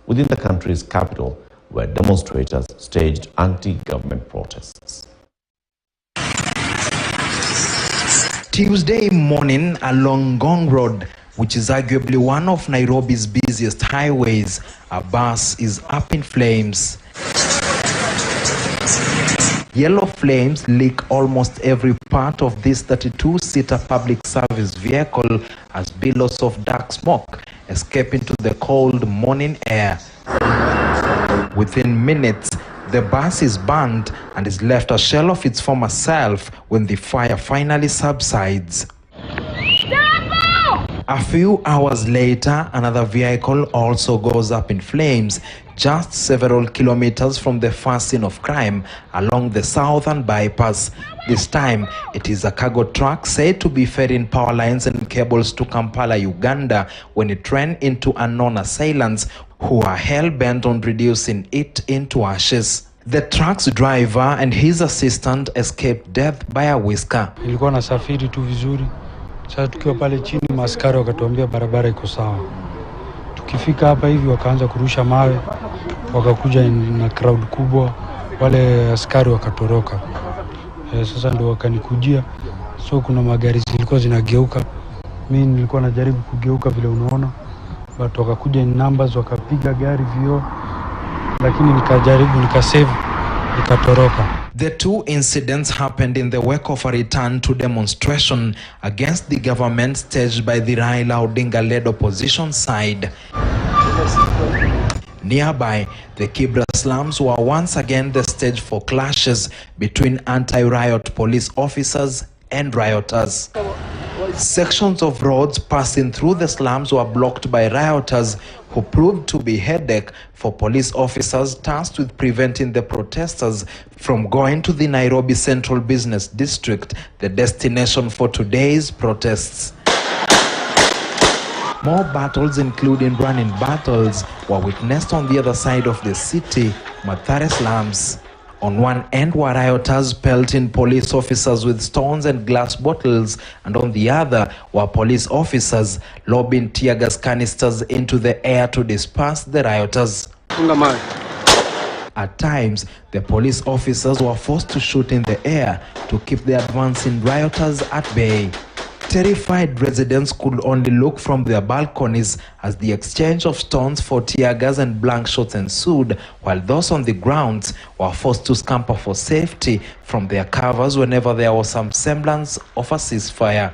within the country's capital, where demonstrators staged anti-government protests. Tuesday morning along Ngong Road, which is arguably one of Nairobi's busiest highways, a bus is up in flames. Yellow flames lick almost every part of this 32-seater public service vehicle as billows of dark smoke escape into the cold morning air. Within minutes, the bus is burned and is left a shell of its former self when the fire finally subsides. A few hours later, another vehicle also goes up in flames, just several kilometers from the first scene of crime along the southern bypass. This time, it is a cargo truck said to be ferrying power lines and cables to Kampala, Uganda, when it ran into unknown assailants who are hell-bent on reducing it into ashes. The truck's driver and his assistant escaped death by a whisker. Nilikuwa nasafiri tu vizuri. Sasa tukiwa pale chini, maskari wakatuambia barabara iko sawa. Tukifika hapa hivi wakaanza kurusha mawe, wakakuja na crowd kubwa, wale askari wakatoroka. Sasa ndio wakanikujia. So kuna magari zilikuwa zinageuka. Mimi nilikuwa najaribu kugeuka vile unaona. But wakakuja in numbers, wakapiga gari vioo. Lakini nikajaribu nikasave, nikatoroka. The two incidents happened in the wake of a return to demonstration against the government staged by the Raila Odinga-led opposition side. Nearby, the Kibra slums were once again the stage for clashes between anti-riot police officers and rioters. Sections of roads passing through the slums were blocked by rioters who proved to be headache for police officers tasked with preventing the protesters from going to the Nairobi Central Business District, the destination for today's protests. More battles, including running battles, were witnessed on the other side of the city, Mathare slums. On one end were rioters pelting police officers with stones and glass bottles, and on the other were police officers lobbing tear gas canisters into the air to disperse the rioters. At times, the police officers were forced to shoot in the air to keep the advancing rioters at bay. Terrified residents could only look from their balconies as the exchange of stones for tear gas and blank shots ensued, while those on the grounds were forced to scamper for safety from their covers whenever there was some semblance of a ceasefire.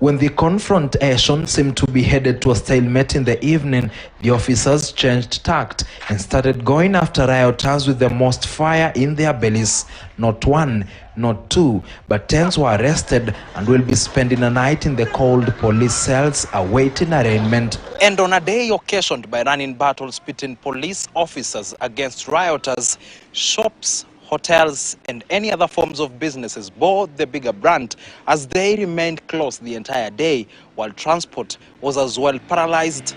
When the confrontation seemed to be headed to a stalemate in the evening, the officers changed tact and started going after rioters with the most fire in their bellies. Not one, not two, but tens were arrested and will be spending a night in the cold police cells awaiting arraignment. And on a day occasioned by running battles between police officers against rioters, shops, hotels, and any other forms of businesses bore the bigger brunt as they remained closed the entire day, while transport was as well paralyzed